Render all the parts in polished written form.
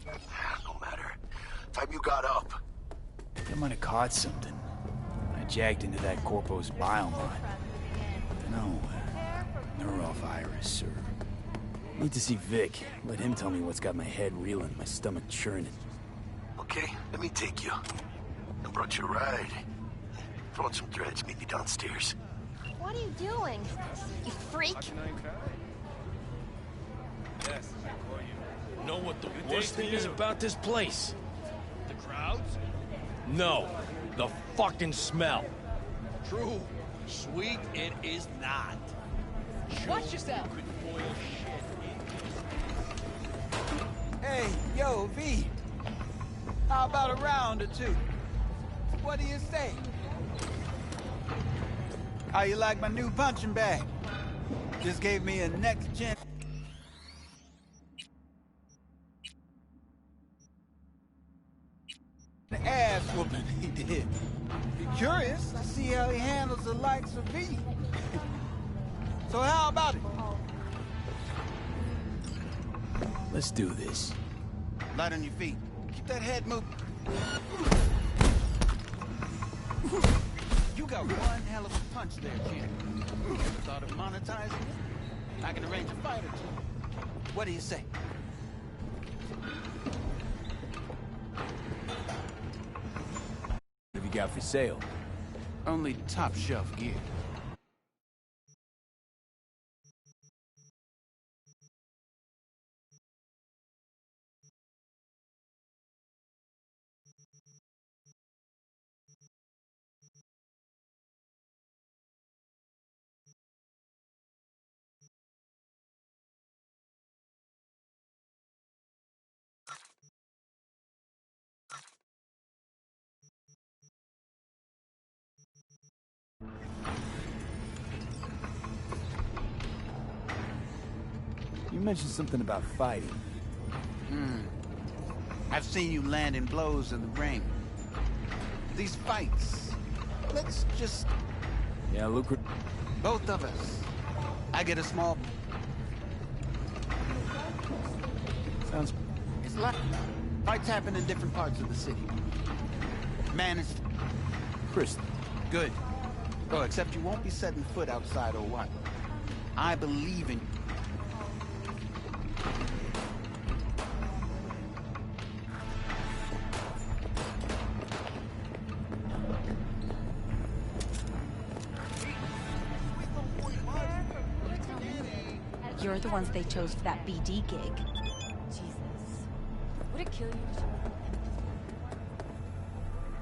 No matter. Time you got up. I might have caught something. I jacked into that Corpo's biomod. Dunno, neurovirus or... Need to see Vic. Let him tell me what's got my head reeling, my stomach churning. Okay, let me take you. I brought you a ride. Throw on some threads, meet me downstairs. What are you doing? You freak? Know what the worst thing is about this place? The crowds? No, the fucking smell. True. Sweet, it is not. Watch yourself. Hey, yo, V. How about a round or two? What do you say? How you like my new punching bag? Just gave me a next-gen... ass whooping he did. Be curious to see how he handles the likes of V. So how about it? Let's do this. Light on your feet. Keep that head moving. You got one hell of a punch there, kid. Ever thought of monetizing it? I can arrange a fight or two. What do you say? What have you got for sale? Only top shelf gear. You mentioned something about fighting. I've seen you landing blows in the ring. These fights, let's just... Yeah, look... Both of us. I get a small... Sounds... It's like... Fights happen in different parts of the city. Managed... Chris. Good. Oh, except you won't be setting foot outside or what. I believe in you. You're the ones they chose for that BD gig. Jesus. Would it kill you?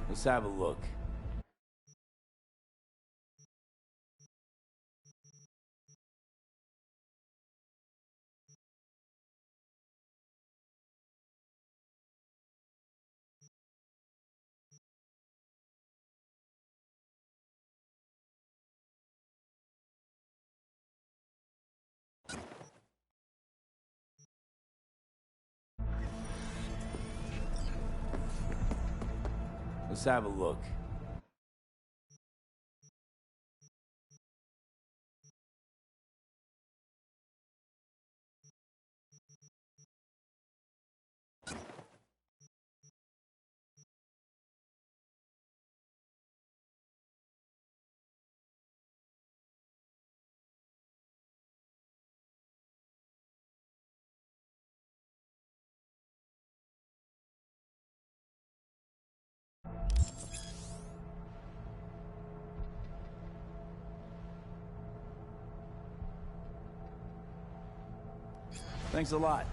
Let's have a look. Let's have a look. Thanks a lot.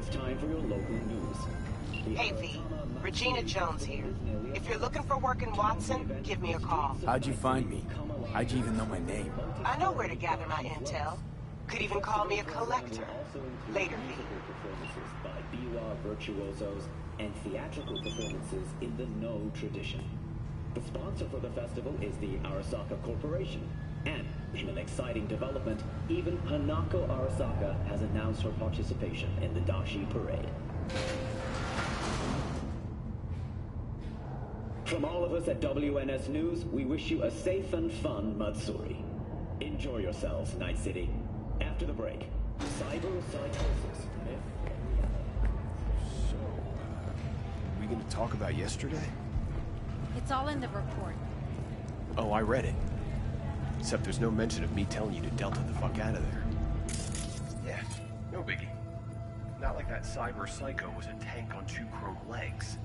It's time for your local news. Hey, V. Regina Jones here. If you're looking for work in Watson, give me a call. How'd you find me? How'd you even know my name? I know where to gather my intel. Could even call me a collector. Later, V. Performances by biwa virtuosos and theatrical performances in the No tradition. The sponsor for the festival is the Arasaka Corporation. And, in an exciting development, even Hanako Arasaka has announced her participation in the Dashi Parade. From all of us at WNS News, we wish you a safe and fun Matsuri. Enjoy yourselves, Night City. After the break, cyberpsychosis, myth. So, we gonna talk about yesterday? It's all in the report. Oh, I read it. Except there's no mention of me telling you to Delta the fuck out of there. Yeah, no biggie. Not like that cyber psycho was a tank on two chrome legs.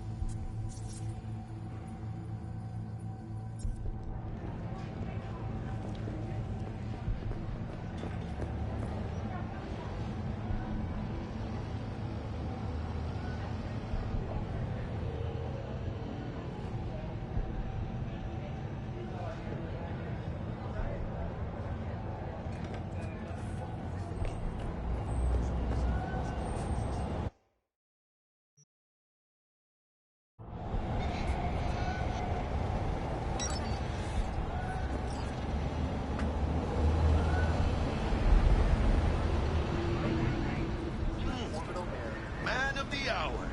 Man of the hour.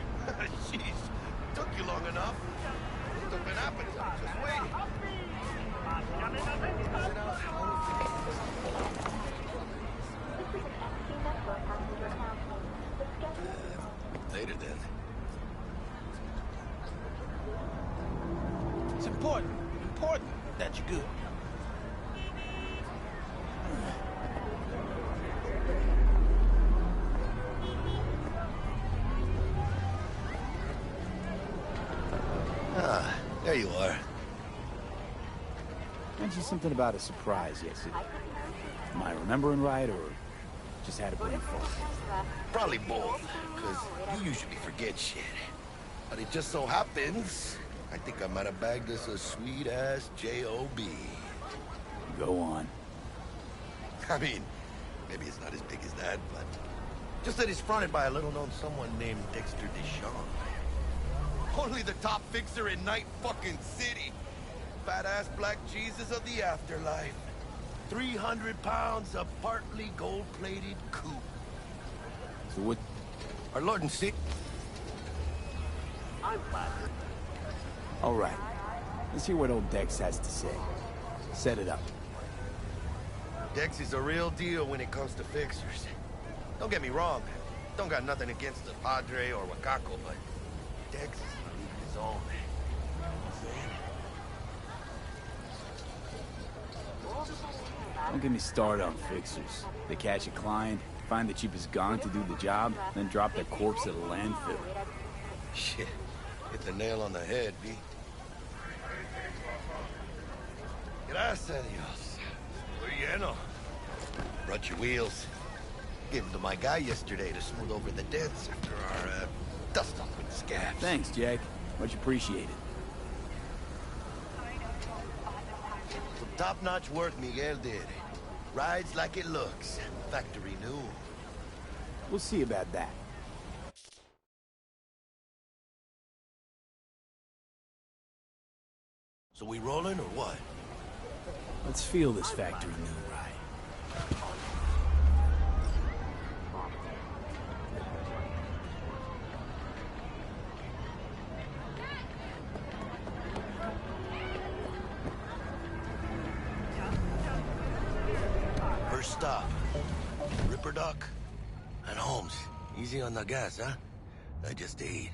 Jeez, took you long enough. Looked up an appetite, just waiting. Later then. It's important that you're good. Ah, there you are. Mentioned something about a surprise yesterday. Am I remembering right, or just had a brain fog? Probably both, because you usually forget shit. But it just so happens, I think I might have bagged us a sweet-ass J.O.B. Go on. I mean, maybe it's not as big as that, but just that it's fronted by a little-known someone named Dexter Deshawn. Only the top fixer in Night fucking City. Fat-ass black Jesus of the afterlife. 300 pounds of partly gold-plated coupe. So what? Our Lord and Savior. All right. Let's hear what old Dex has to say. Set it up. Dex is a real deal when it comes to fixers. Don't get me wrong. Don't got nothing against the Padre or Wakako, but Dex is in a league of his own. Don't get me started on fixers. They catch a client, find the cheapest gun to do the job, then drop their corpse at a landfill. Shit. Hit the nail on the head, B. Gracias a Dios. Muy lleno. Brought your wheels. Gave them to my guy yesterday to smooth over the dents after our, dust-up with scabs. Thanks, Jack. Much appreciated. Some top-notch work Miguel did. Rides like it looks. Factory new. We'll see about that. So we rolling or what? Let's feel this factory new ride. First stop. Ripperdock and Holmes. Easy on the gas, huh? I just ate.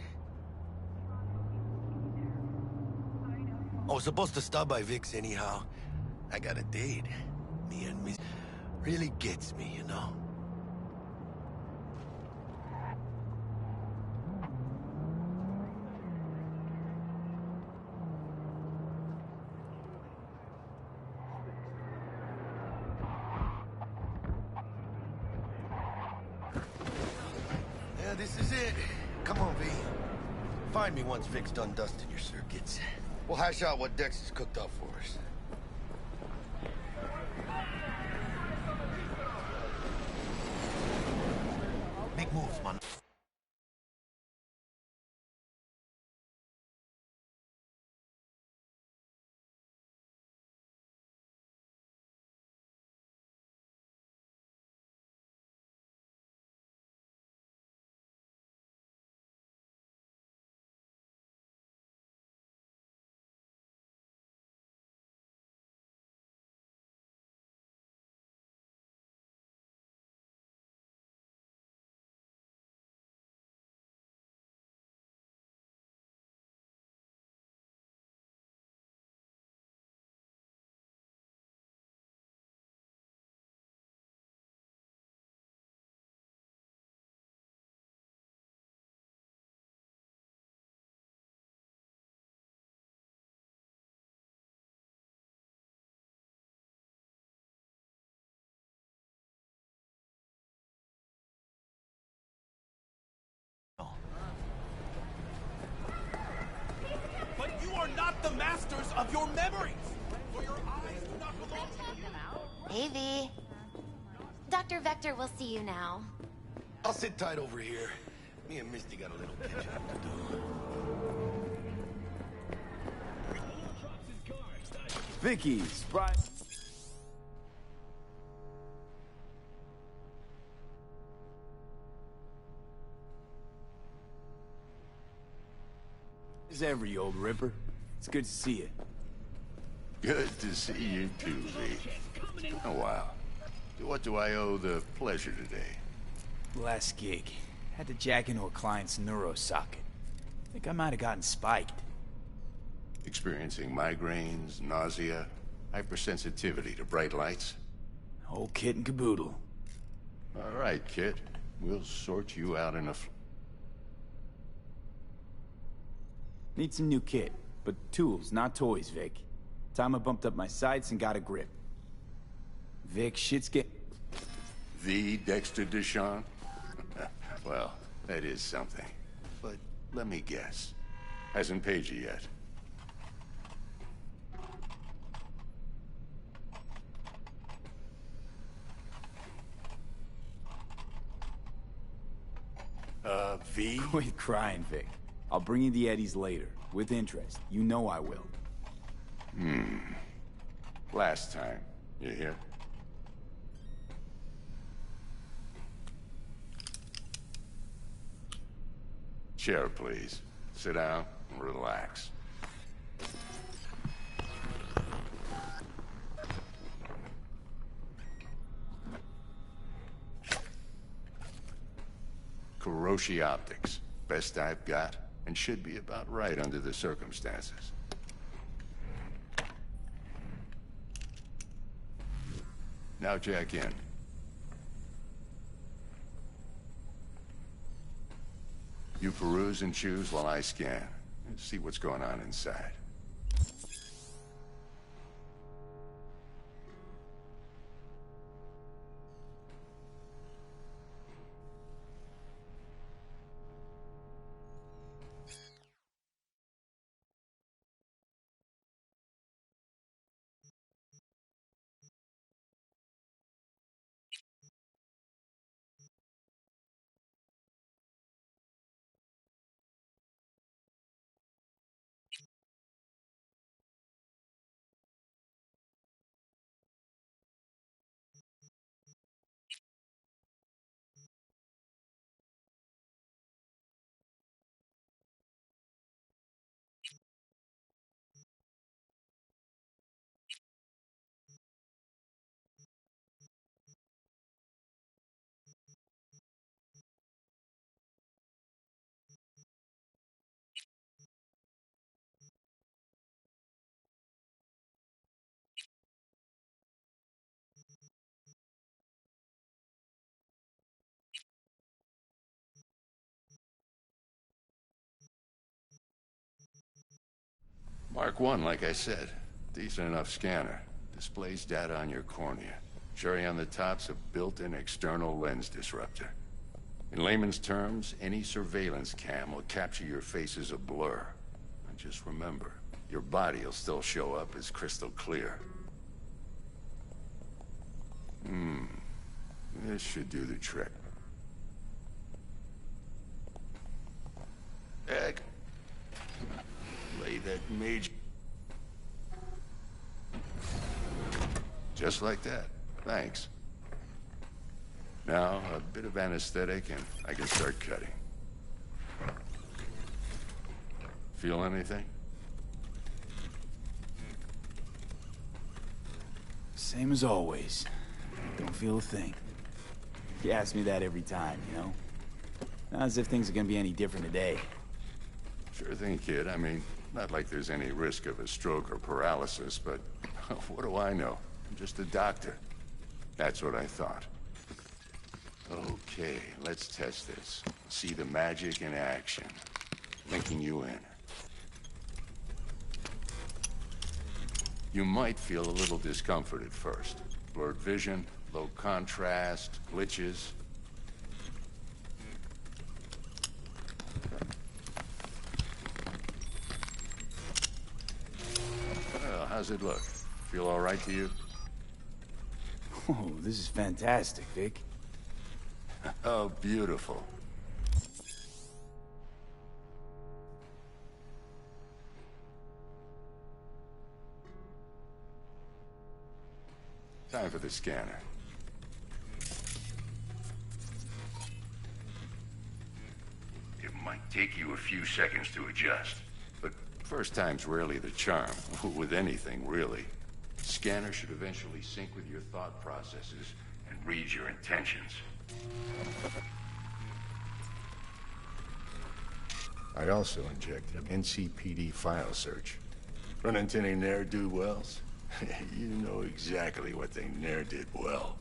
I was supposed to stop by Vic's anyhow. I got a date. Me and Miss really gets me, you know? Yeah, this is it. Come on, V. Find me once Vic's done dusting your circuits. We'll hash out what Dex has cooked up for us. Make moves, man. But you are not the masters of your memories! For your eyes do not belong to you! Hey, V. Dr. Vector will see you now. I'll sit tight over here. Me and Misty got a little catching up to do. Vicky's, right? As ever, you old ripper. It's good to see you. Good to see you too, V. Oh, wow. What do I owe the pleasure today? Last gig. Had to jack into a client's neuro socket. Think I might have gotten spiked. Experiencing migraines, nausea, hypersensitivity to bright lights? Whole kit and caboodle. All right, kid. We'll sort you out in a... Need some new kit, but tools, not toys, Vic. Time I bumped up my sights and got a grip. Vic, shit's get... The Dexter Deshawn? Well, that is something. But let me guess. Hasn't paid you yet. V? Quit crying, Vic. I'll bring you the eddies later, with interest. You know I will. Last time. You hear? Chair, please. Sit down and relax. Kuroshi Optics. Best I've got, and should be about right under the circumstances. Now jack in. You peruse and choose while I scan, and see what's going on inside. Mark 1, like I said. Decent enough scanner. Displays data on your cornea. Cherry on the top's a built-in external lens disruptor. In layman's terms, any surveillance cam will capture your face as a blur. And just remember, your body will still show up as crystal clear. This should do the trick. Heck. Lay that mage... Just like that. Thanks. Now, a bit of anesthetic and I can start cutting. Feel anything? Same as always. Don't feel a thing. You ask me that every time, you know? Not as if things are gonna be any different today. Sure thing, kid. I mean, not like there's any risk of a stroke or paralysis, but what do I know? I'm just a doctor. That's what I thought. Okay, let's test this. See the magic in action. Linking you in. You might feel a little discomfort at first. Blurred vision, low contrast, glitches. Well, how's it look? Feel all right to you? Oh, this is fantastic, Vic. Oh, beautiful. Time for the scanner. It might take you a few seconds to adjust, but first time's rarely the charm, with anything, really. Scanner should eventually sync with your thought processes and read your intentions. I also injected NCPD file search. Run into any ne'er-do-wells? You know exactly what they ne'er did well.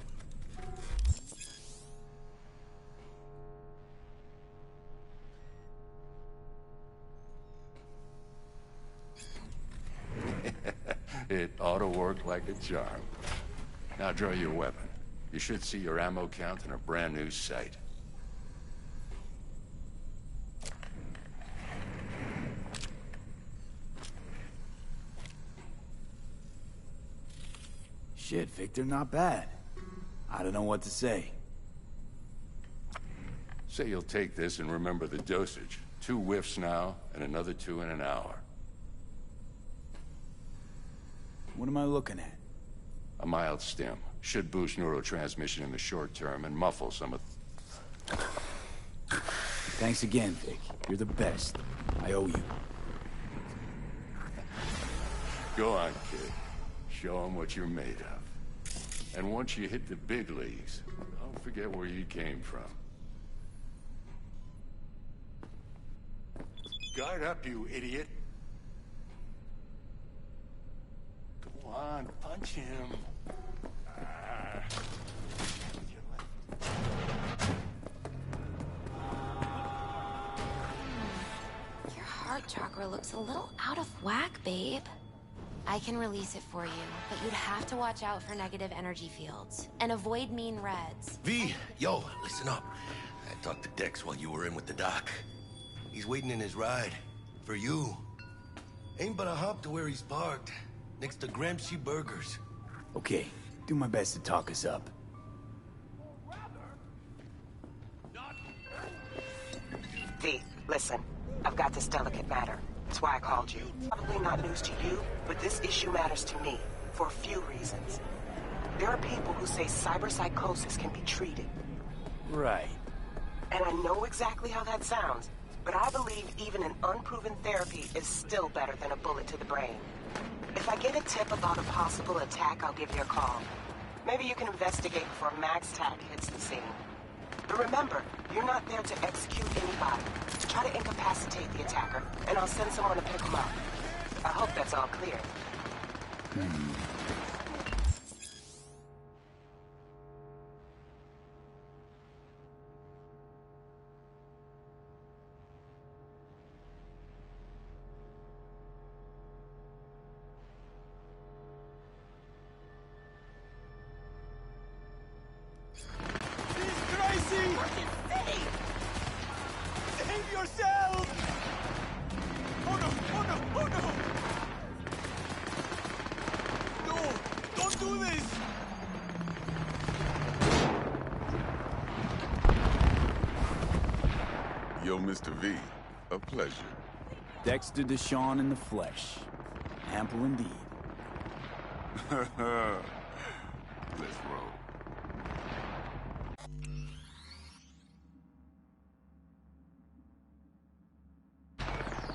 It ought to work like a charm. Now draw your weapon. You should see your ammo count in a brand new sight. Shit, Victor, not bad. I don't know what to say. Say you'll take this and remember the dosage. 2 whiffs now, and another 2 in an hour. What am I looking at? A mild stim. Should boost neurotransmission in the short term and muffle some of... Thanks again, Vic. You're the best. I owe you. Go on, kid. Show them what you're made of. And once you hit the big leagues, don't forget where you came from. Guard up, you idiot. Go on, punch him. Your heart chakra looks a little out of whack, babe. I can release it for you, but you'd have to watch out for negative energy fields and avoid mean reds. V, yo, listen up. I talked to Dex while you were in with the doc. He's waiting in his ride. For you. Ain't but a hop to where he's parked. Next to Gramsci Burgers. Okay, do my best to talk us up. V, listen. I've got this delicate matter. That's why I called you. Probably not news to you, but this issue matters to me. For a few reasons. There are people who say cyberpsychosis can be treated. Right. And I know exactly how that sounds, but I believe even an unproven therapy is still better than a bullet to the brain. If I get a tip about a possible attack, I'll give you a call. Maybe you can investigate before Max Tack hits the scene. But remember, you're not there to execute anybody. Try to incapacitate the attacker, and I'll send someone to pick him up. I hope that's all clear. Yo, Mr. V, a pleasure. Dexter Deshawn in the flesh. Ample indeed. Let's roll.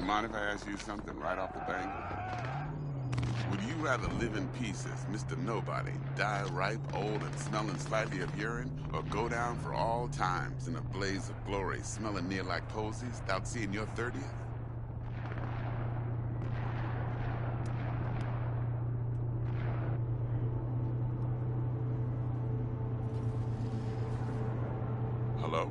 Mind if I ask you something right off the bank? Would you rather live in pieces, Mr. Nobody, die ripe, old, and smelling slightly of urine, or go down for all times in a blaze of glory, smelling near like posies, without seeing your 30th? Hello?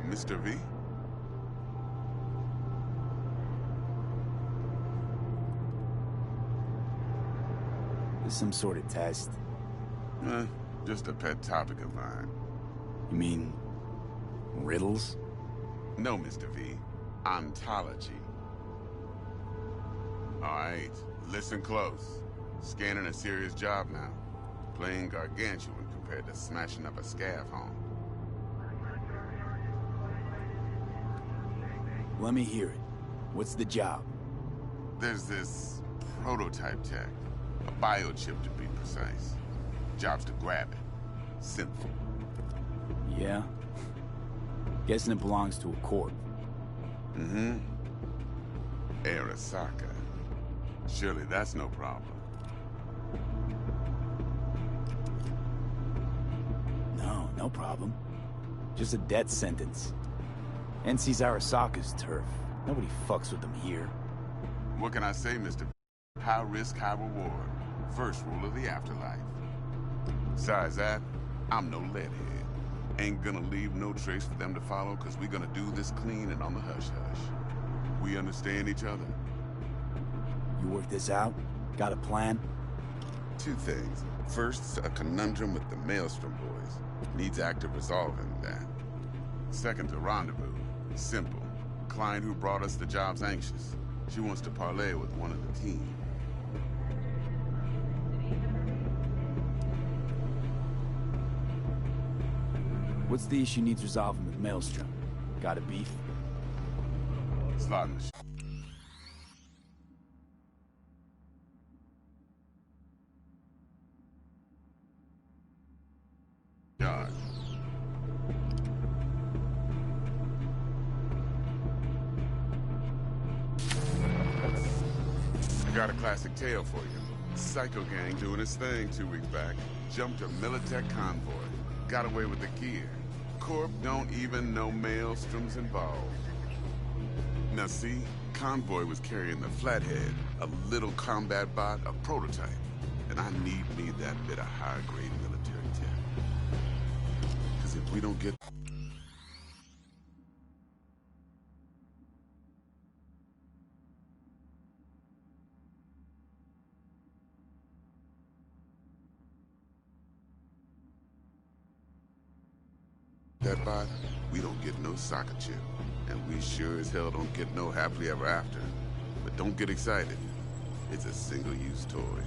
Mr. V? This some sort of test? Just a pet topic of mine. You mean... riddles? No, Mr. V. Ontology. Alright, listen close. Scanning a serious job now. Playing gargantuan compared to smashing up a scav home. Let me hear it. What's the job? There's this prototype tech. A biochip to be precise. Job's to grab it. Simple. Yeah? Guessing it belongs to a corp. Mm-hmm. Arasaka. Surely that's no problem. No problem. Just a death sentence. NC's Arasaka's turf. Nobody fucks with them here. What can I say, Mr. High risk, high reward. First rule of the afterlife. Besides that, I'm no leadhead. Ain't gonna leave no trace for them to follow, cause we gonna do this clean and on the hush-hush. We understand each other? You work this out? Got a plan? Two things. First, a conundrum with the Maelstrom boys. Needs active resolving that. Second, a rendezvous. Simple. Client who brought us the job's anxious. She wants to parlay with one of the team. What's the issue needs resolving with Maelstrom? Got a beef? Slot machine. Dodge. I got a classic tale for you. Psycho gang doing its thing 2 weeks back. Jumped a Militech convoy. Got away with the gear. Corp don't even know Maelstrom's involved. Now see, convoy was carrying the Flathead, a little combat bot, a prototype. And I need me that bit of high-grade military tech. Because if we don't get... that bot, we don't get no soccer chip. And we sure as hell don't get no happily ever after. But don't get excited. It's a single-use toy.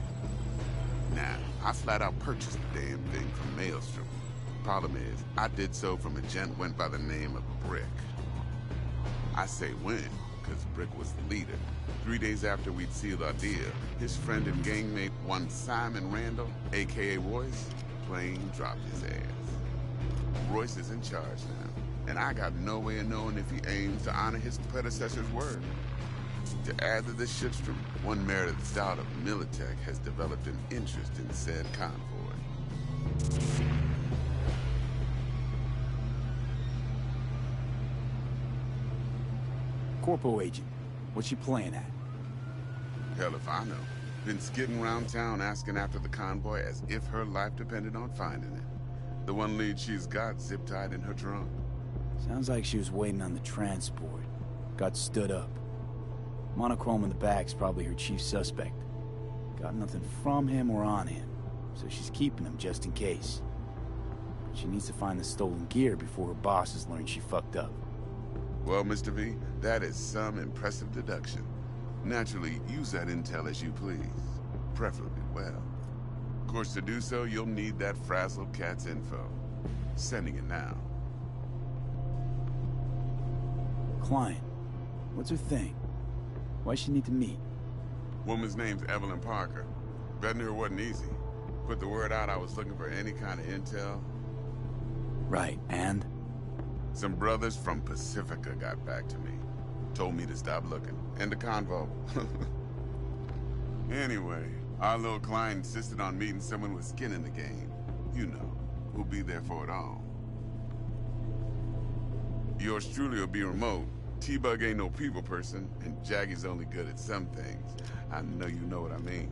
Now, I flat out purchased the damn thing from Maelstrom. Problem is, I did so from a gent went by the name of Brick. I say when, because Brick was the leader. 3 days after we'd sealed our deal, his friend and gangmate, one Simon Randall, a.k.a. Royce, plain dropped his ass. Royce is in charge now, and I got no way of knowing if he aims to honor his predecessor's word. To add to this shitstrom, one merited stout of Militech has developed an interest in said convoy. Corpo agent, what's she playing at? Hell if I know. Been skidding around town asking after the convoy as if her life depended on finding it. The one lead she's got zip-tied in her trunk. Sounds like she was waiting on the transport. Got stood up. Monochrome in the back's probably her chief suspect. Got nothing from him or on him, so she's keeping him just in case. She needs to find the stolen gear before her bosses learn she fucked up. Well, Mr. V, that is some impressive deduction. Naturally, use that intel as you please. Preferably well. Of course, to do so, you'll need that frazzled cat's info. Sending it now. Client. What's her thing? Why's she need to meet? Woman's name's Evelyn Parker. Vetting her wasn't easy. Put the word out I was looking for any kind of intel. Right, and? Some brothers from Pacifica got back to me. Told me to stop looking. End the convo. Anyway, our little client insisted on meeting someone with skin in the game. You know, who'll be there for it all. Yours truly will be remote. T-Bug ain't no people person, and Jaggy's only good at some things. I know you know what I mean.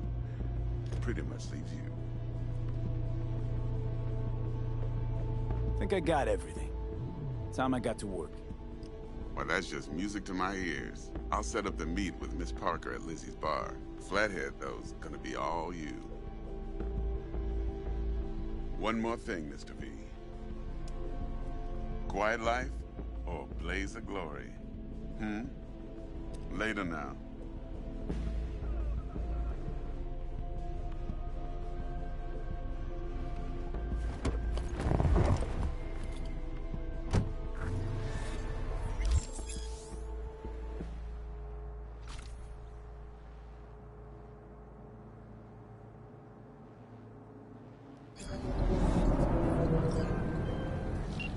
Pretty much leaves you. Think I got everything. Time I got to work. Well, that's just music to my ears. I'll set up the meet with Miss Parker at Lizzie's bar. Flathead, though's gonna be all you. One more thing, Mr. V. Quiet life or blaze of glory? Later now.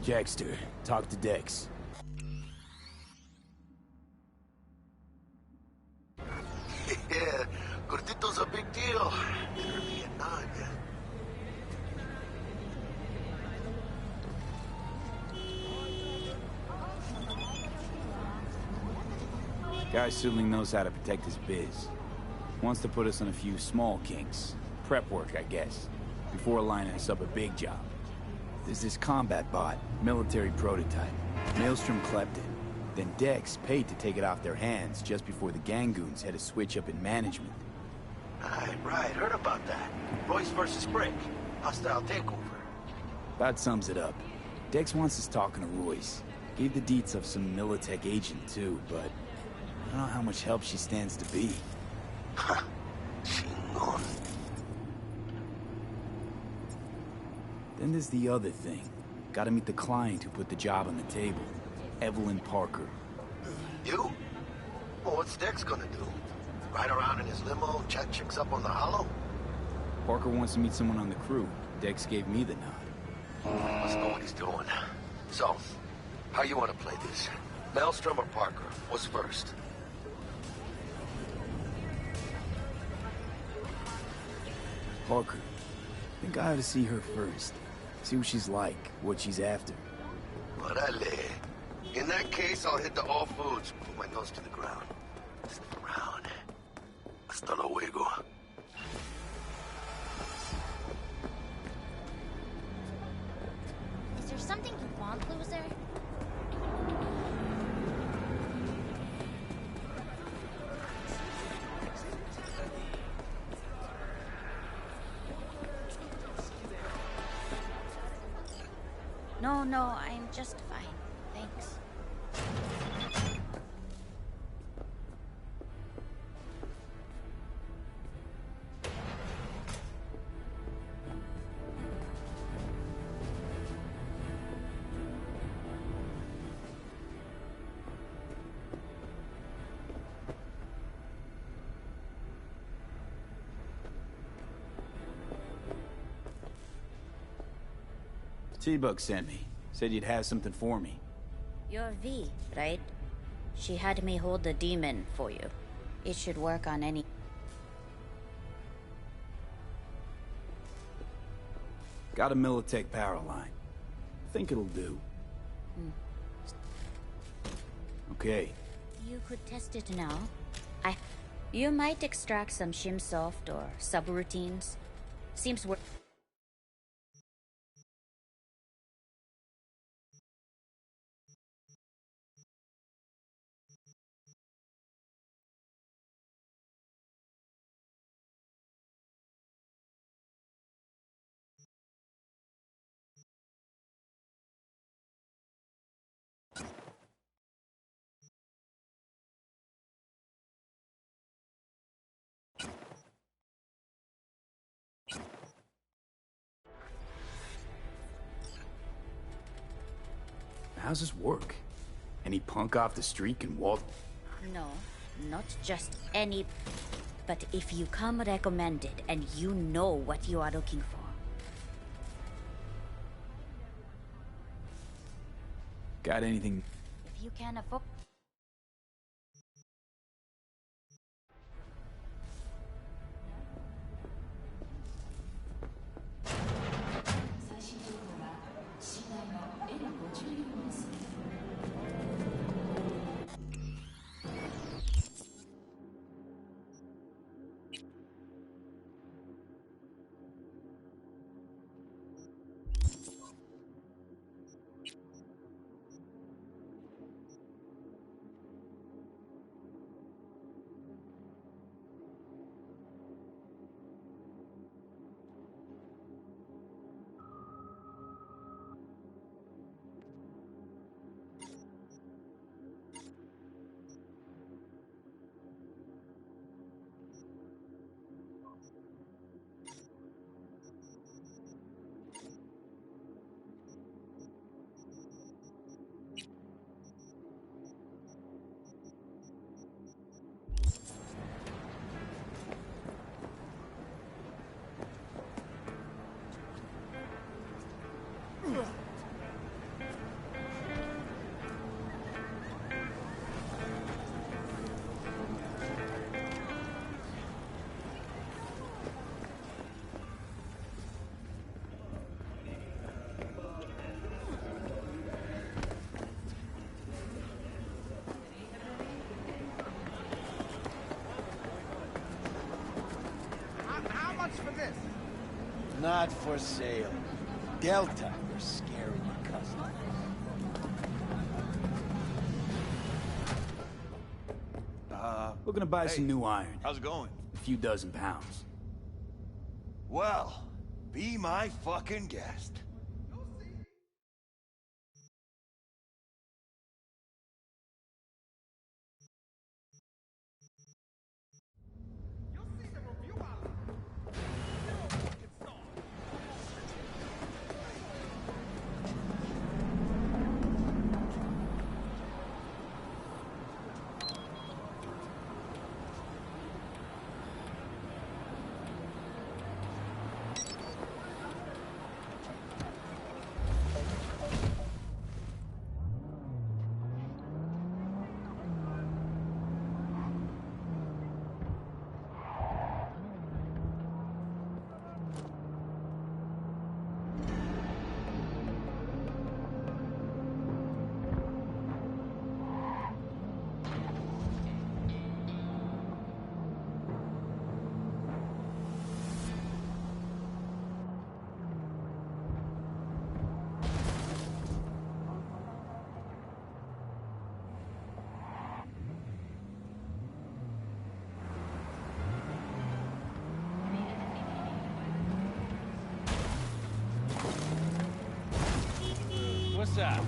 Jackster, talk to Dex. Yeah, Gordito's a big deal. Better be a nod. Guy certainly knows how to protect his biz. Wants to put us on a few small kinks. Prep work, I guess. Before lining us up a big job. There's this combat bot, military prototype. Maelstrom clept it. Then Dex paid to take it off their hands just before the Gangoons had a switch up in management. Right, heard about that. Royce versus Brick. Hostile takeover. About sums it up. Dex wants us talking to Royce. Gave the deets of some Militech agent too, but I don't know how much help she stands to be. Chingon. Then there's the other thing. Gotta meet the client who put the job on the table. Evelyn Parker. You? Well, what's Dex gonna do? Ride around in his limo, chat chicks up on the hollow? Parker wants to meet someone on the crew. Dex gave me the nod. Must know what he's doing. So, how you want to play this? Maelstrom or Parker? What's first? Parker. Think I ought to see her first. See what she's like, what she's after. Orale. In that case, I'll hit the all foods. Put my nose to the ground. Stick around. Hasta luego. Is there something you want, loser? No, I'm just fine. Thanks. T-Bug sent me. Said you'd have something for me. You're V, right? She had me hold the demon for you. It should work on any... Got a Militech power line. Think it'll do. Okay. You could test it now. You might extract some shimsoft or subroutines. Seems worth... How's this work? Any punk off the street can walk? No, not just any... But if you come recommended and you know what you are looking for. Got anything? If you can afford... Not for sale. Delta, you're scaring your customers. Looking to buy some new iron. How's it going? A few dozen pounds. Well, be my fucking guest. What's up?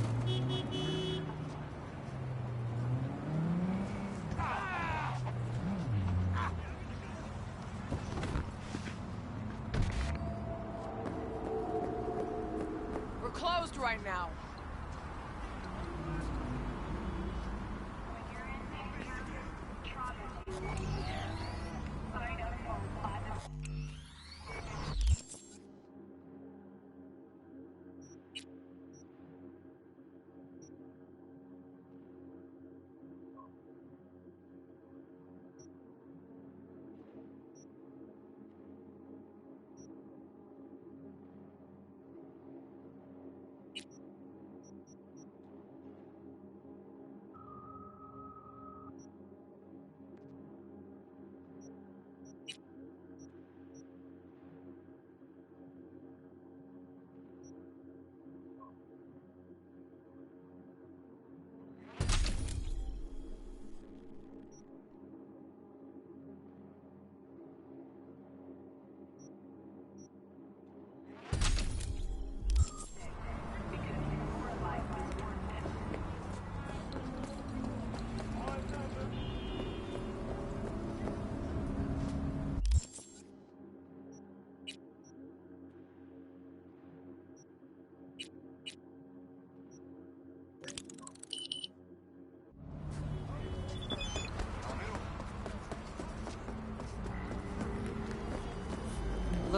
We're closed right now.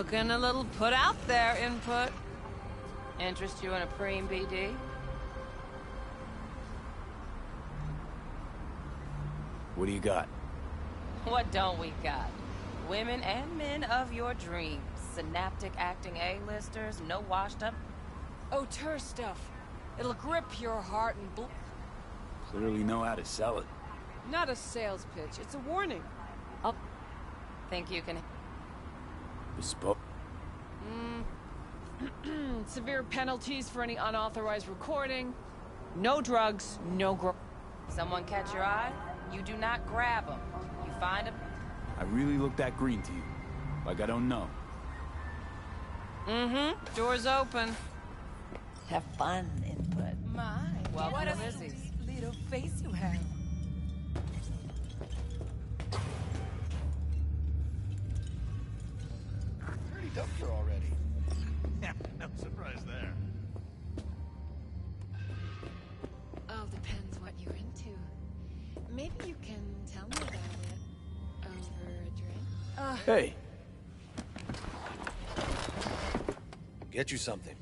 Looking a little put out there, input. Interest you in a preem BD? What do you got? What don't we got? Women and men of your dreams. Synaptic acting A-listers, no washed up. Auteur stuff. It'll grip your heart and Clearly know how to sell it. Not a sales pitch, it's a warning. I'll think you can... Bespoke. Severe penalties for any unauthorized recording. No drugs, no Someone catch your eye? You do not grab them. You find them. I really look that green to you. Like I don't know. Door's open. Have fun, input. My, well, what a sweet little face you have. Already dumped her already. Yeah, no surprise there. All depends what you're into. Maybe you can tell me about it over a drink. Hey. Get you something.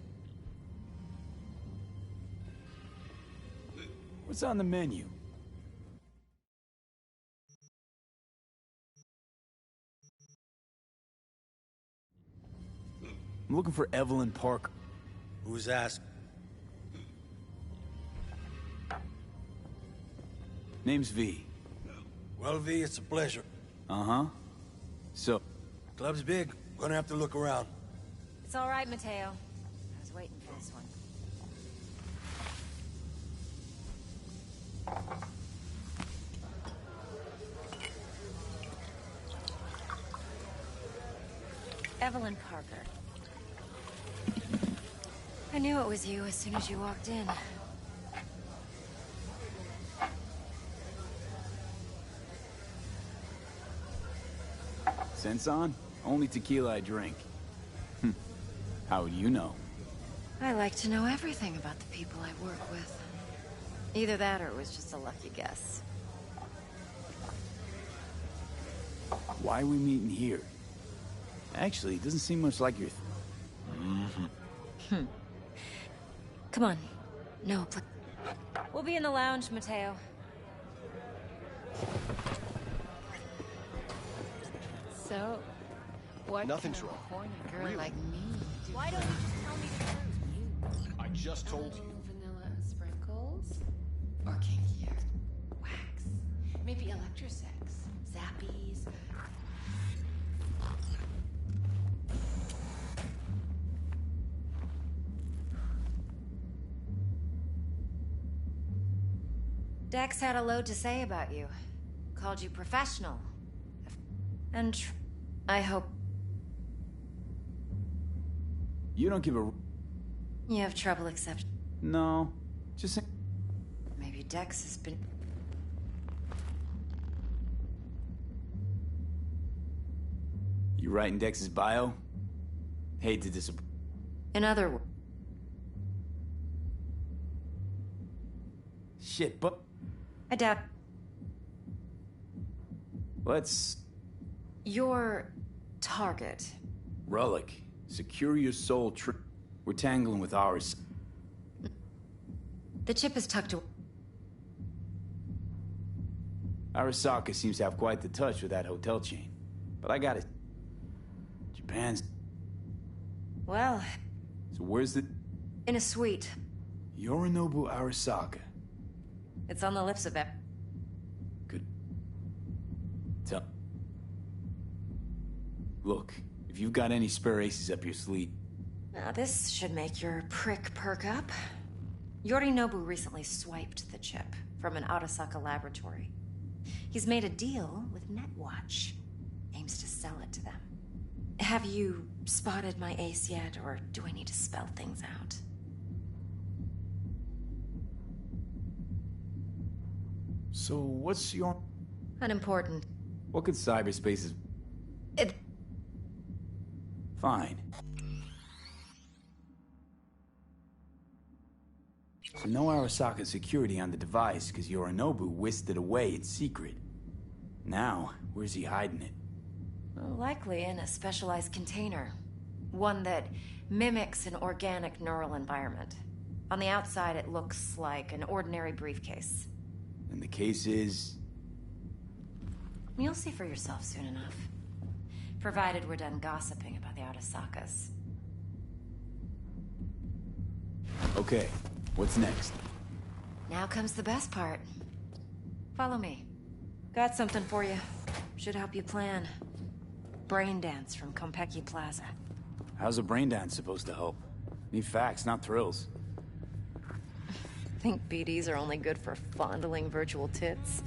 What's on the menu? I'm looking for Evelyn Parker. Who's asked? Name's V. Well, V, it's a pleasure. Uh-huh. So? Club's big. Gonna have to look around. It's all right, Mateo. I was waiting for this one. Evelyn Parker. I knew it was you as soon as you walked in. Sense on? Only tequila I drink. How would you know? I like to know everything about the people I work with. Either that or it was just a lucky guess. Why are we meeting here? Actually, it doesn't seem much like your... Come on. No, we'll be in the lounge, Mateo. So, what Nothing's kind of wrong. horny girl Really? like me? Why don't you just tell me the truth? I just told you. Vanilla and sprinkles? Or kinkier? Wax? Maybe electrosex? Zappies? Dex had a load to say about you. Called you professional. And I hope You don't give a... you have trouble accepting. No. Just... Maybe Dex has been... You writing Dex's bio? Hate to disappoint. In other words... Shit, but... I doubt... Let's... Your target. Relic. Secure your soul We're tangling with ours. The chip is tucked away. Arasaka seems to have quite the touch with that hotel chain. But I got it. Japan's... Well... So where's the... In a suite. Yorinobu Arasaka. It's on the lips of it. Good. Tell... Look, if you've got any spare aces up your sleeve... Now this should make your prick perk up. Yorinobu recently swiped the chip from an Arasaka laboratory. He's made a deal with Netwatch. Aims to sell it to them. Have you spotted my ace yet, or do I need to spell things out? So what's your... Unimportant. What could cyberspace is... It... Fine. So no Arasaka security on the device, because Yorinobu whisked it away in secret. Now, where's he hiding it? Well, likely in a specialized container. One that mimics an organic neural environment. On the outside, it looks like an ordinary briefcase. And the case is... You'll see for yourself soon enough. Provided we're done gossiping about the Arasakas. Okay, what's next? Now comes the best part. Follow me. Got something for you. Should help you plan. Brain dance from Konpeki Plaza. How's a brain dance supposed to help? Need facts, not thrills. Think BDs are only good for fondling virtual tits?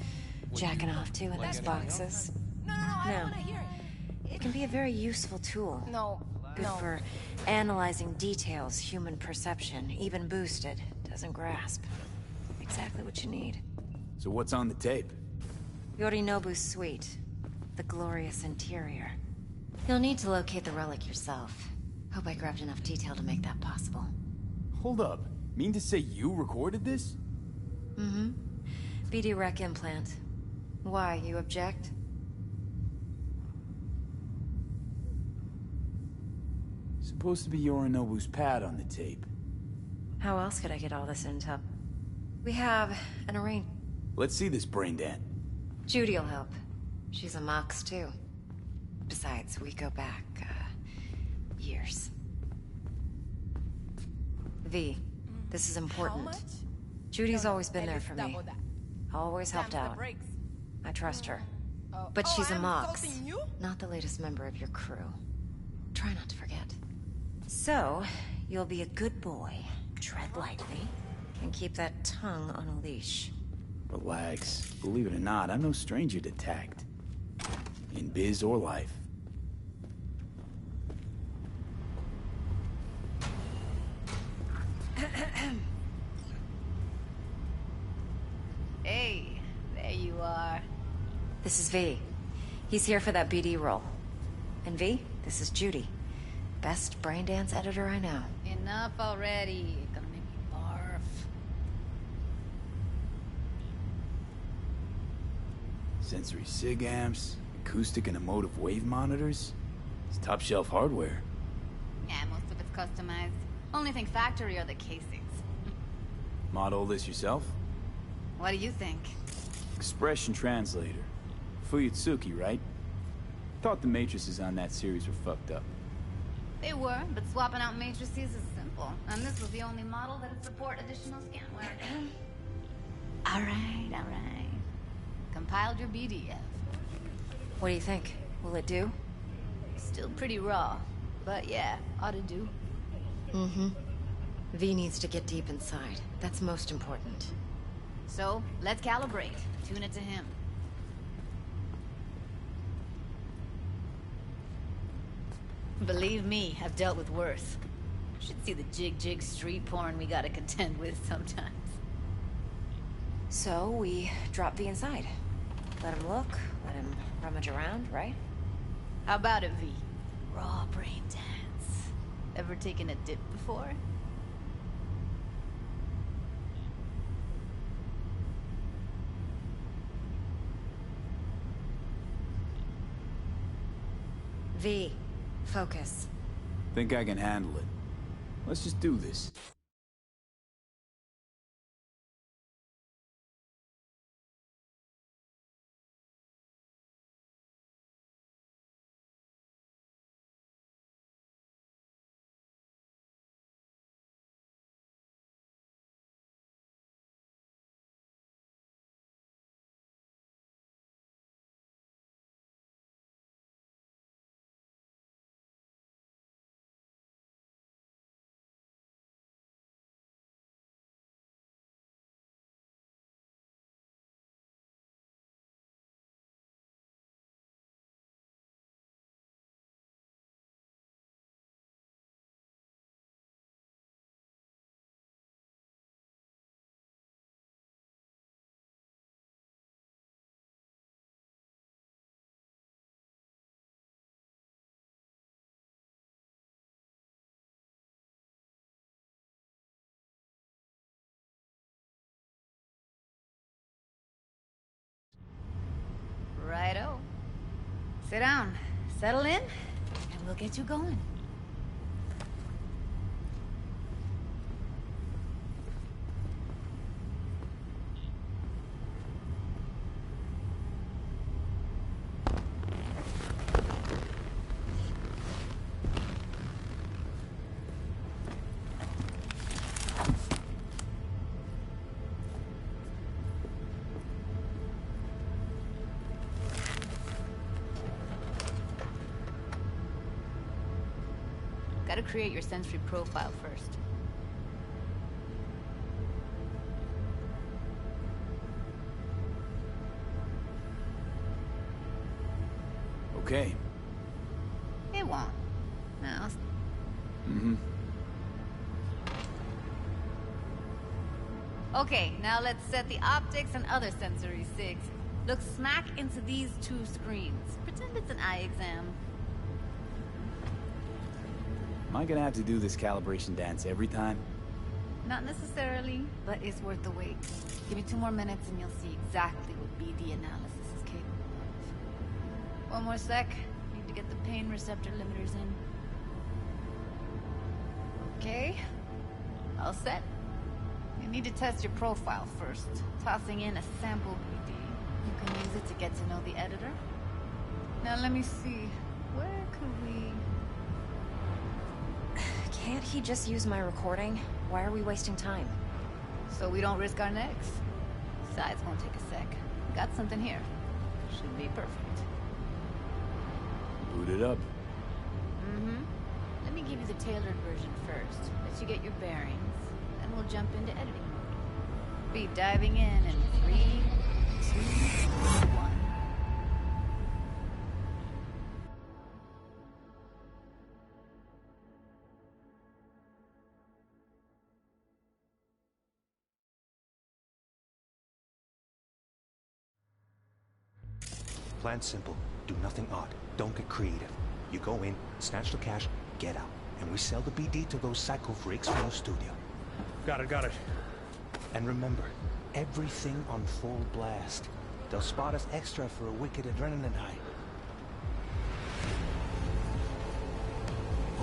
Jacking off to in those boxes? No. It can be a very useful tool. Good for analyzing details human perception, even boosted, doesn't grasp. Exactly what you need. So what's on the tape? Yorinobu's suite. The glorious interior. You'll need to locate the relic yourself. Hope I grabbed enough detail to make that possible. Hold up. Mean to say you recorded this? Mm-hmm. BD rec implant. Why, you object? Supposed to be Yorinobu's pad on the tape. How else could I get all this intel? We have an arrange... Let's see this brain dance. Judy'll help. She's a Mox, too. Besides, we go back, years. V, this is important. Judy's always been there for me. Always helped out. I trust her. But she's a Mox, not the latest member of your crew. Try not to forget. So, you'll be a good boy, tread lightly, and keep that tongue on a leash. Relax. Believe it or not, I'm no stranger to tact. In biz or life. Hey, there you are. This is V. He's here for that BD role. And V, this is Judy. Best brain dance editor I know. Enough already. Gonna make me barf. Sensory SIG amps, acoustic and emotive wave monitors. It's top shelf hardware. Yeah, most of it's customized. Only thing factory are the casings. Model this yourself? What do you think? Expression translator. Fuyutsuki, right? Thought the matrices on that series were fucked up. They were, but swapping out matrices is simple. And this was the only model that would support additional scanware. Alright. Compiled your BDF. What do you think? Will it do? Still pretty raw. But yeah, ought to do. Mm-hmm. V needs to get deep inside. That's most important. So, let's calibrate. Tune it to him. Believe me, I've dealt with worse. Should see the jig street porn we gotta contend with sometimes. So, we drop V inside. Let him look, let him rummage around, right? How about it, V? Raw brain dance. Ever taken a dip before? V, focus. Think I can handle it. Let's just do this. Righto. Sit down, settle in, and we'll get you going. Gotta create your sensory profile first. Okay. It won't. No. Mm-hmm. Okay, now let's set the optics and other sensory SIGs. Look smack into these two screens. Pretend it's an eye exam. Am I gonna have to do this calibration dance every time? Not necessarily, but it's worth the wait. Give me 2 more minutes and you'll see exactly what BD analysis is capable of. 1 more sec. Need to get the pain receptor limiters in. Okay. All set. You need to test your profile first. Tossing in a sample BD. You can use it to get to know the editor. Now let me see. Where could we... Can't he just use my recording? Why are we wasting time? So we don't risk our necks. Besides, won't take a sec. Got something here. Should be perfect. Boot it up. Mm-hmm. Let me give you the tailored version first. Let you get your bearings. Then we'll jump into editing mode. Be diving in 3, 2, 1. Plan simple. Do nothing odd. Don't get creative. You go in, snatch the cash, get out. And we sell the BD to those psycho freaks from the studio. Got it. And remember, everything on full blast. They'll spot us extra for a wicked adrenaline high.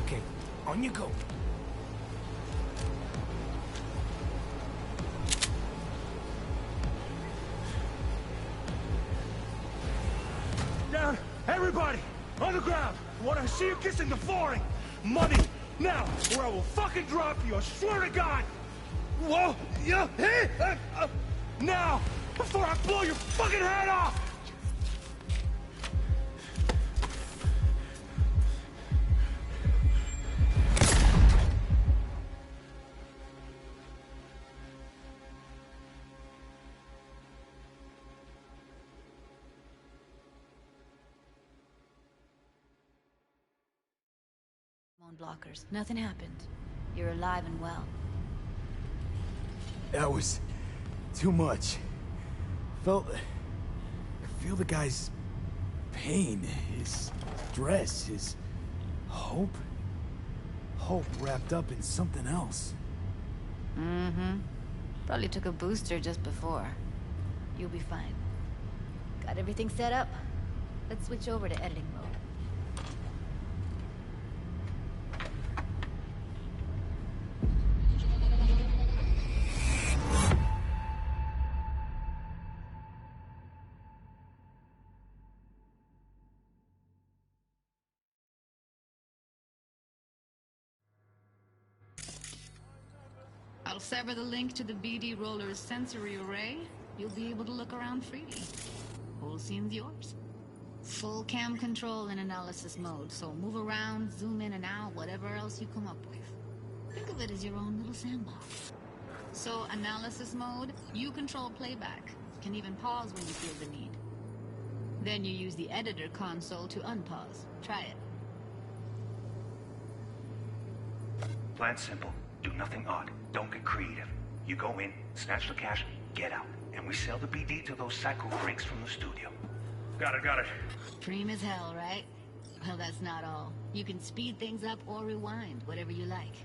Okay, on you go. Down! Everybody! On the ground! I want to see you kissing the flooring! Money! Now! Or I will fucking drop you! I swear to God! Whoa! Yeah! Hey! Now! Before I blow your fucking head off! Blockers. Nothing happened. You're alive and well. That was too much. I could feel the guy's pain, his stress, his hope. Hope wrapped up in something else. Mm-hmm. Probably took a booster just before. You'll be fine. Got everything set up? Let's switch over to editing mode. I'll sever the link to the BD Roller's sensory array. You'll be able to look around freely. Whole scene's yours. Full cam control in analysis mode, so move around, zoom in and out, whatever else you come up with. Think of it as your own little sandbox. So, analysis mode, you control playback. Can even pause when you feel the need. Then you use the editor console to unpause. Try it. Plan simple. Do nothing odd. Don't get creative. You go in, snatch the cash, get out. And we sell the BD to those psycho freaks from the studio. Got it. Preem as hell, right? Well, that's not all. You can speed things up or rewind, whatever you like.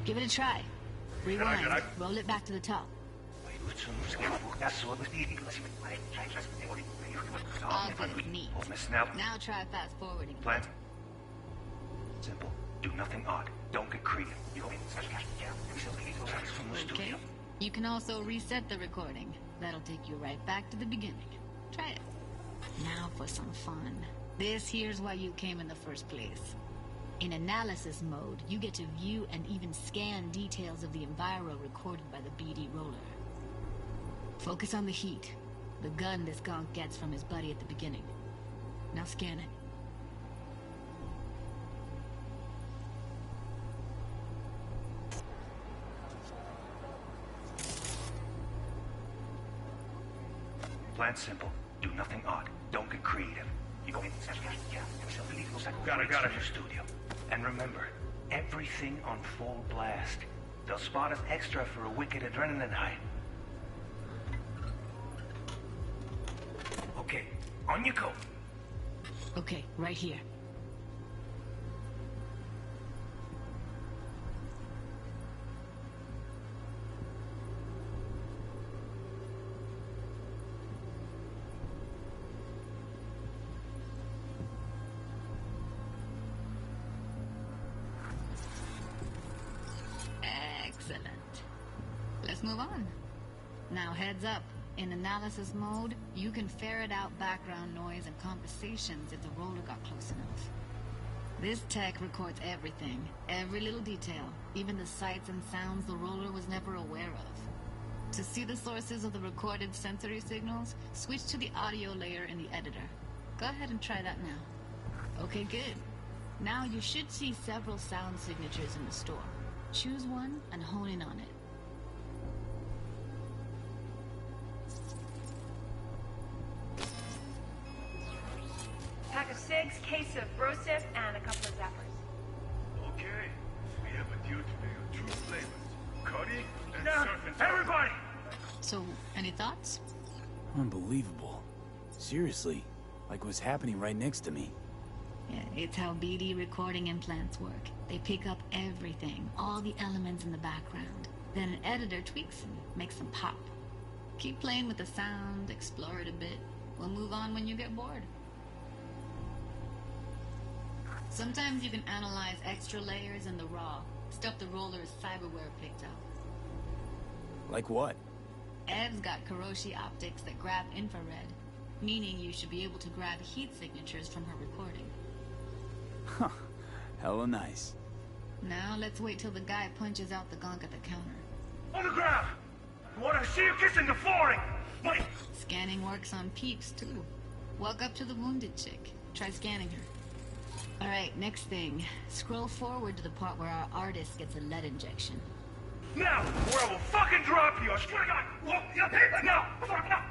Give it a try. Rewind. Roll it back to the top. All good, neat. Now try fast forwarding. Plan simple. Do nothing odd. Don't get creative. You go in, snatch the cash, get out. And we sell the BD to those freaks from the studio. You can also reset the recording. That'll take you right back to the beginning. Try it. Now for some fun. This here's why you came in the first place. In analysis mode, you get to view and even scan details of the enviro recorded by the BD roller. Focus on the heat, the gun this gonk gets from his buddy at the beginning. Now scan it. Plan simple. Do nothing odd. Don't get creative. You go in, got it. Your studio. And remember, everything on full blast. They'll spot us extra for a wicked adrenaline high. Okay, on you go. Okay, right here. Excellent. Let's move on. Now heads up. In analysis mode, you can ferret out background noise and conversations if the roller got close enough. This tech records everything, every little detail, even the sights and sounds the roller was never aware of. To see the sources of the recorded sensory signals, switch to the audio layer in the editor. Go ahead and try that now. Okay, good. Now you should see several sound signatures in the store. Choose one and hone in on it. Pack of cigs, case of Brosif, and a couple of zappers. Okay, we have a deal to do. 2 flavors. Cuddy and surf and everybody! So, any thoughts? Unbelievable. Seriously, like what's happening right next to me. Yeah, it's how BD recording implants work. They pick up everything, all the elements in the background. Then an editor tweaks them, makes them pop. Keep playing with the sound, explore it a bit. We'll move on when you get bored. Sometimes you can analyze extra layers in the raw, stuff the roller's cyberware picked up. Like what? Ev's got Kiroshi optics that grab infrared, meaning you should be able to grab heat signatures from her recording. Huh. Hella nice. Now let's wait till the guy punches out the gonk at the counter. On the ground! I want to see you kissing the flooring! Wait! Scanning works on peeps, too. Walk up to the wounded chick. Try scanning her. Alright, next thing. Scroll forward to the part where our artist gets a lead injection. Now, or I will fucking drop you! I swear to God! Whoa, yeah, now! Now!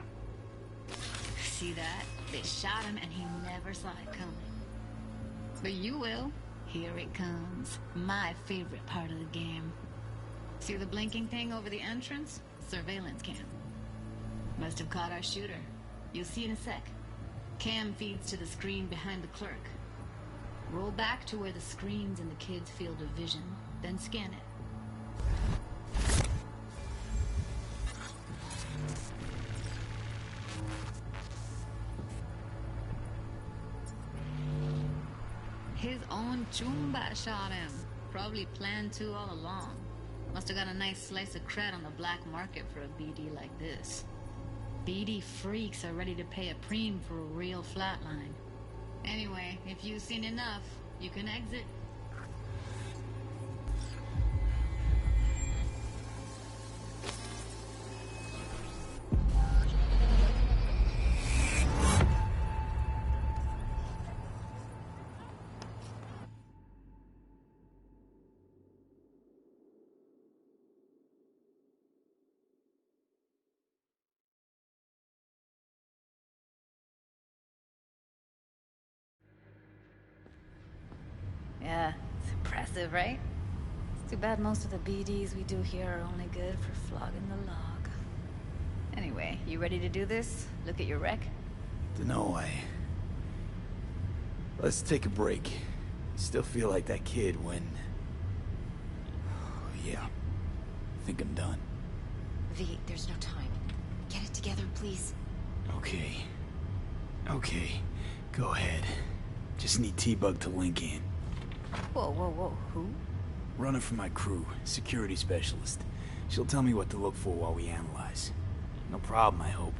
See that? They shot him and he never saw it coming. But you will. Here it comes. My favorite part of the game. See the blinking thing over the entrance? Surveillance cam. Must have caught our shooter. You'll see in a sec. Cam feeds to the screen behind the clerk. Roll back to where the screen's in the kid's field of vision, then scan it. His own Chumba shot him. Probably planned to all along. Must have got a nice slice of cred on the black market for a BD like this. BD freaks are ready to pay a preem for a real flatline. Anyway, if you've seen enough, you can exit. Yeah, it's impressive, right? It's too bad most of the BDs we do here are only good for flogging the log. Anyway, you ready to do this? Look at your wreck? Dunno, Let's take a break. Still feel like that kid when... Oh, yeah. I think I'm done. V, there's no time. Get it together, please. Okay. Okay. Go ahead. Just need T-Bug to link in. Whoa, whoa, whoa. Who? Runner for my crew. Security specialist. She'll tell me what to look for while we analyze. No problem, I hope.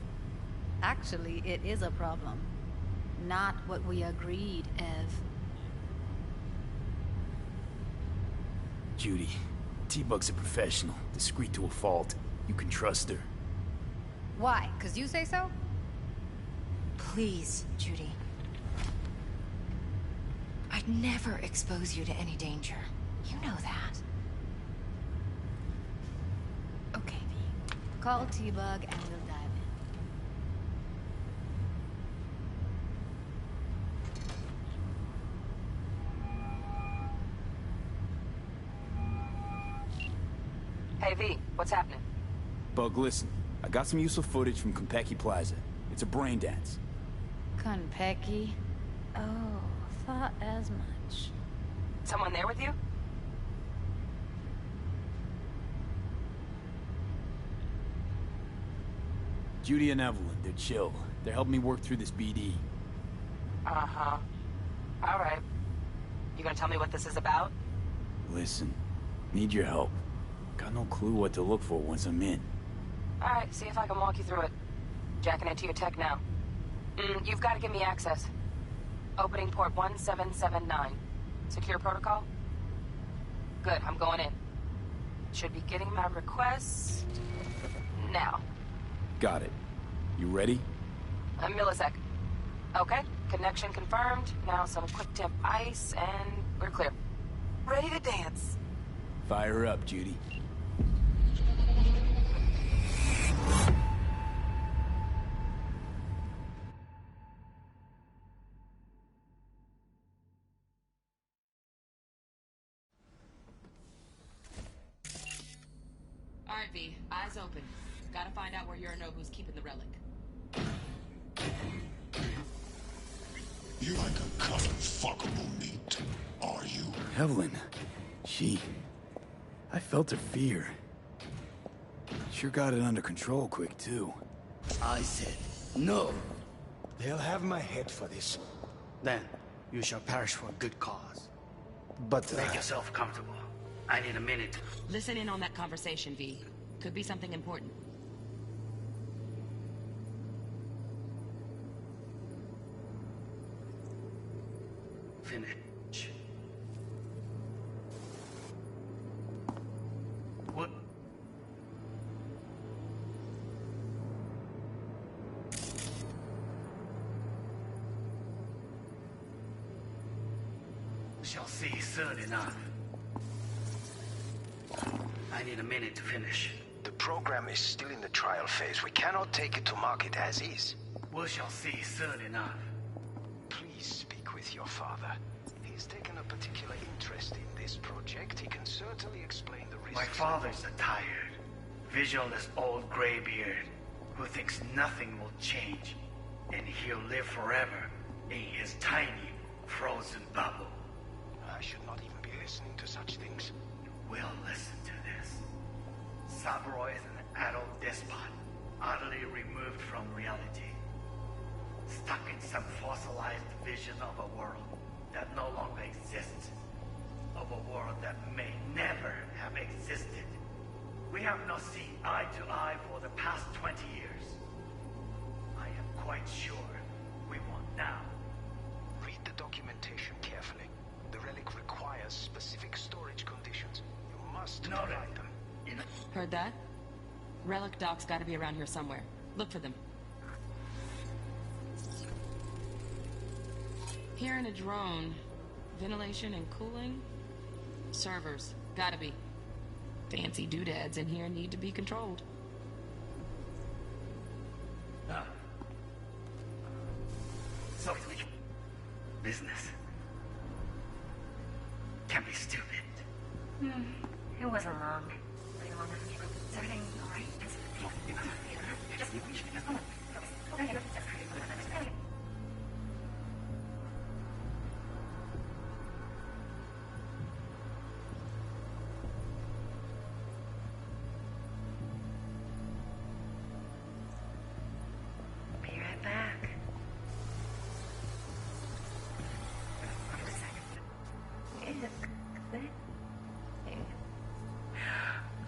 Actually, it is a problem. Not what we agreed, Ev. Judy, T-Bug's a professional. Discreet to a fault. You can trust her. Why? 'Cause you say so? Please, Judy. I'd never expose you to any danger. You know that. Okay, V. Call T-Bug and we'll dive Hey, V, what's happening? Bug, listen. I got some useful footage from Konpeki Plaza. It's a brain dance. Konpeki? Oh, thought as much. Someone there with you? Judy and Evelyn, they're chill. They're helping me work through this BD. Uh-huh. All right. You gonna tell me what this is about? Listen, need your help. Got no clue what to look for once I'm in. All right, see if I can walk you through it. Jacking into your tech now. You've got to give me access. Opening port 1779. Secure protocol? Good, I'm going in. Should be getting my request now. Got it. You ready? A millisec. Okay, connection confirmed. Now some quick temp ice, and we're clear. Ready to dance. Fire up, Judy. Alright, V. Eyes open. Gotta find out where Yorinobu's keeping the relic. You like a cut of fuckable meat, are you? Evelyn, I felt her fear. Sure got it under control quick, too. I said, no. They'll have my head for this. Then, you shall perish for a good cause. But, Make yourself comfortable. I need a minute. Listen in on that conversation, V. Could be something important. Finish. What? Shall see soon enough. I need a minute to finish. The program is still in the trial phase. We cannot take it to market as is. We shall see soon enough. Please speak with your father. He's taken a particular interest in this project. He can certainly explain the risks. My father's a tired, visionless old graybeard who thinks nothing will change, and he'll live forever in his tiny, frozen bubble. I should not even be listening to such things. We'll listen to this. Saburo is an adult despot, utterly removed from reality. Stuck in some fossilized vision of a world that no longer exists. Of a world that may never have existed. We have not seen eye to eye for the past 20 years. I am quite sure we won't now. Read the documentation carefully. The relic requires specific storage conditions. You must provide them. Heard that? Relic docks gotta be around here somewhere. Look for them. Here in a drone. Ventilation and cooling? Servers. Gotta be. Fancy doodads in here need to be controlled. So, business. Can't be stupid. It wasn't long. Is everything alright? Be right back.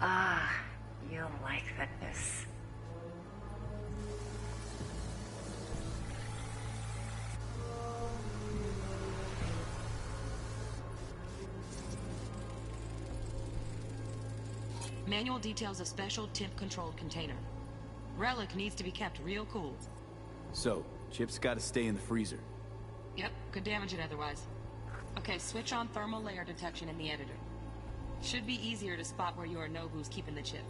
Ah, you'll like this. Manual details a special temp-controlled container. Relic needs to be kept real cool. So, Chip's gotta stay in the freezer. Yep, could damage it otherwise. Okay, switch on thermal layer detection in the editor. Should be easier to spot where Yorinobu's keeping the chip.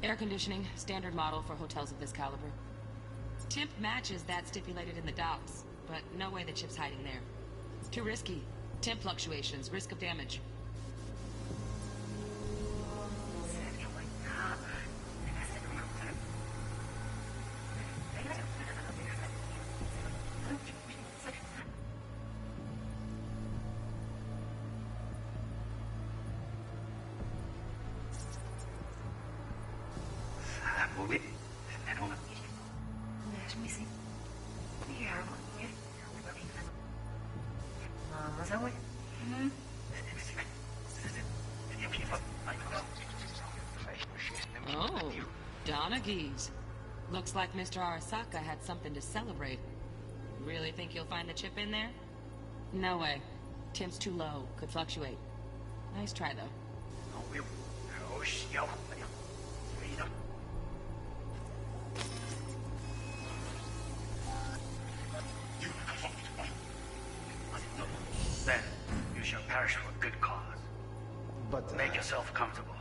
Air conditioning, standard model for hotels of this caliber. Temp matches that stipulated in the docs, but no way the chip's hiding there. Too risky. Temp fluctuations, risk of damage. Oh, Donaghy's. Looks like Mr. Arasaka had something to celebrate. Really think you'll find the chip in there? No way. Temp's too low. Could fluctuate. Nice try, though. Then, you shall perish for a good cause. But make yourself comfortable.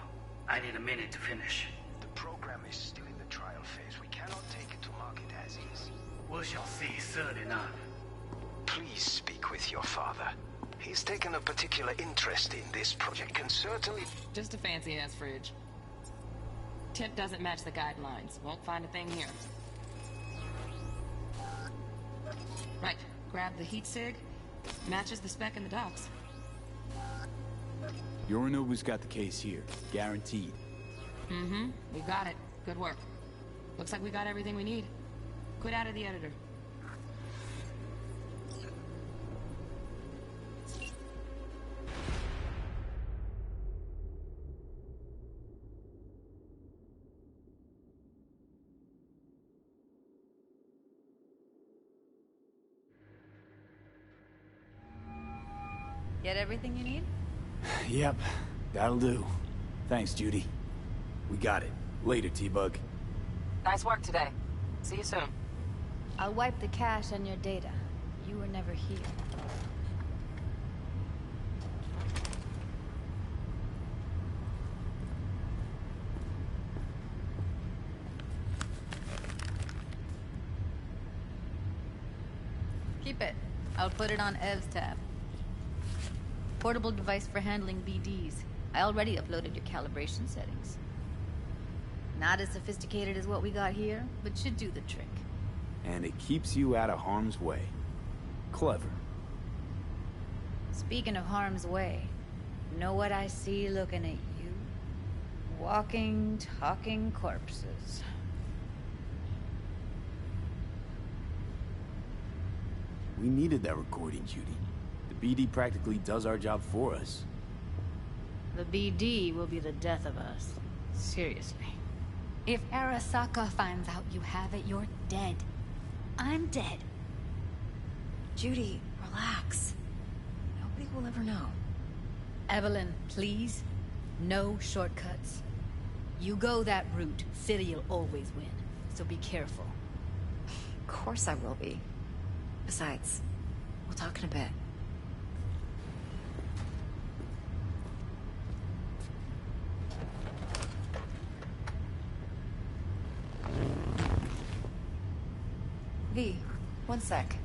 I need a minute to finish. The program is still in the trial phase. We cannot take it to market as is. We shall see soon enough. Please speak with your father. He's taken a particular interest in this project. Can certainly... Just a fancy-ass fridge. Temp doesn't match the guidelines. Won't find a thing here. Right. Grab the heat sig. Matches the spec in the docs. Yorinobu's got the case here. Guaranteed. Mm-hmm. We got it. Good work. Looks like we got everything we need. Quit out of the editor. Get everything you need? Yep, that'll do. Thanks, Judy. We got it. Later, T-Bug. Nice work today. See you soon. I'll wipe the cache on your data. You were never here. Keep it. I'll put it on Ev's tab. Portable device for handling BDs. I already uploaded your calibration settings. Not as sophisticated as what we got here, but should do the trick. And it keeps you out of harm's way. Clever. Speaking of harm's way, know what I see looking at you? Walking, talking corpses. We needed that recording, Judy. The BD practically does our job for us. The BD will be the death of us. Seriously. If Arasaka finds out you have it, you're dead. I'm dead. Judy, relax. Nobody will ever know. Evelyn, please. No shortcuts. You go that route, City'll always win. So be careful. Of course I will be. Besides, we'll talk in a bit. V, one sec.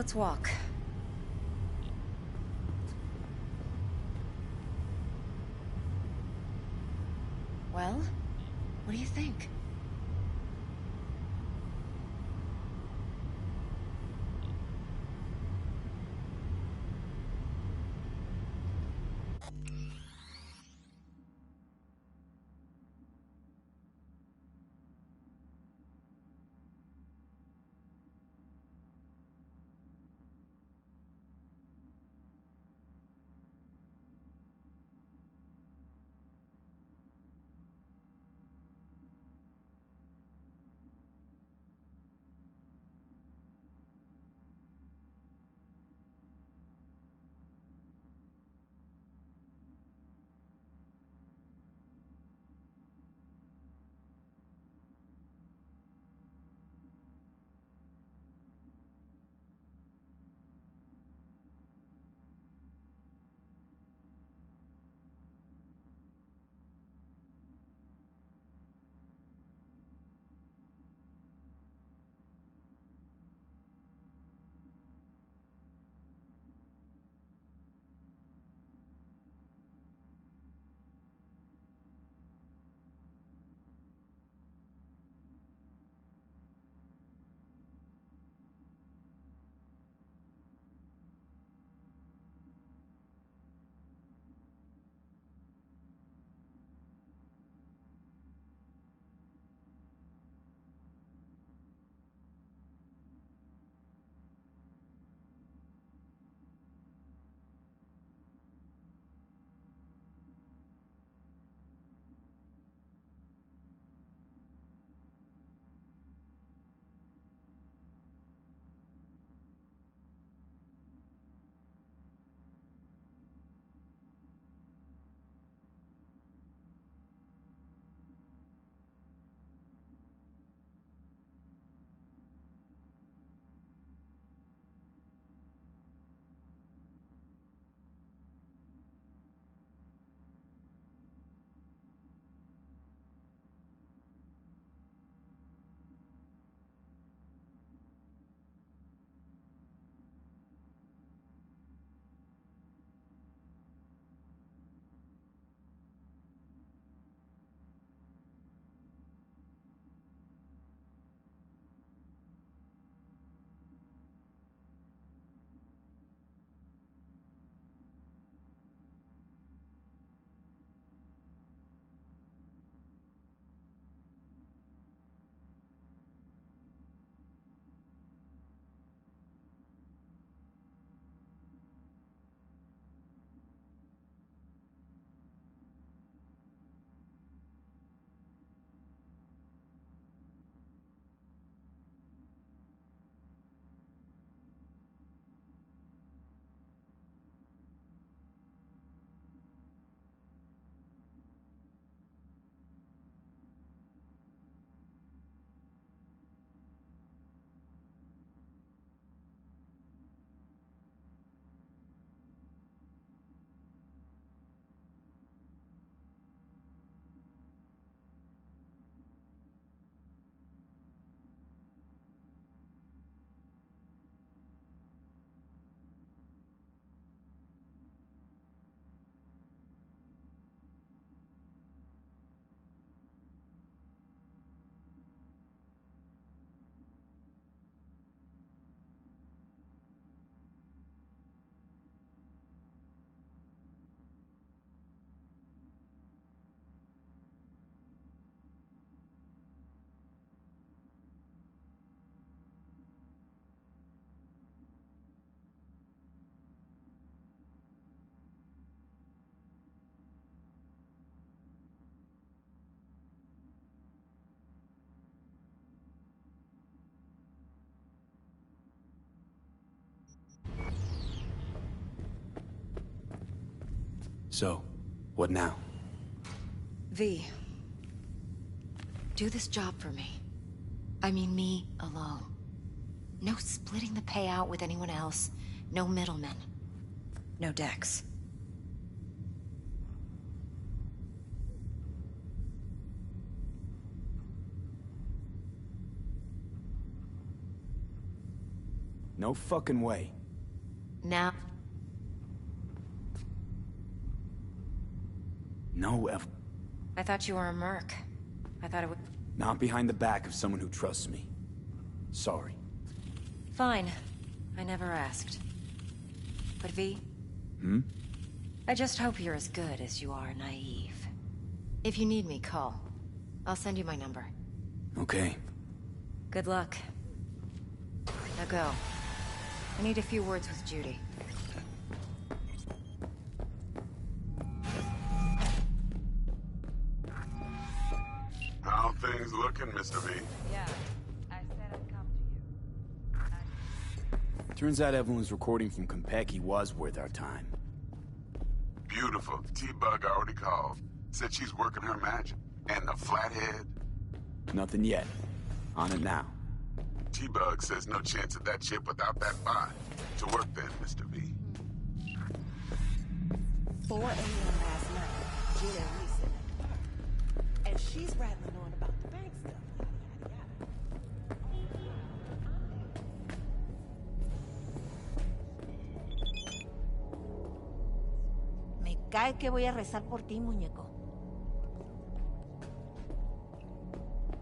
Let's walk. Well, what do you think? So, what now? V, do this job for me. I mean me alone. No splitting the payout with anyone else. No middlemen. No Dex. No fucking way. Now... No, I thought you were a merc. I thought it would... Not behind the back of someone who trusts me. Sorry. Fine. I never asked. But V? Hmm? I just hope you're as good as you are naive. If you need me, call. I'll send you my number. Okay. Good luck. Now go. I need a few words with Judy. How things looking, Mr. V? Yeah, I said I'd come to you. Turns out Evelyn's recording from Konpeki was worth our time. Beautiful. T-Bug already called. Said she's working her magic. And the flathead? Nothing yet. On it now. T-Bug says no chance of that chip without that bot. To work then, Mr. V. 4 a.m. last night, Gina and me sitting at the bar. And she's rattling on about the bank stuff. Yada, yada, yada. Me cae que voy a rezar por ti, muñeco.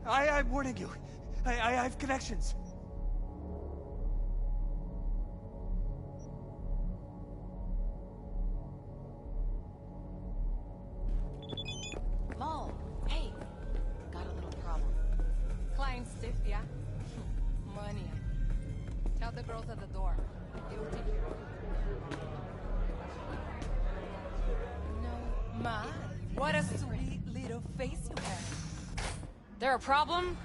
I'm warning you. I have connections. Mo, hey, got a little problem. Client stiff, yeah? Money. Tell the girls at the door. They will take care of it. No, Ma, what a sweet little face you have. There a problem?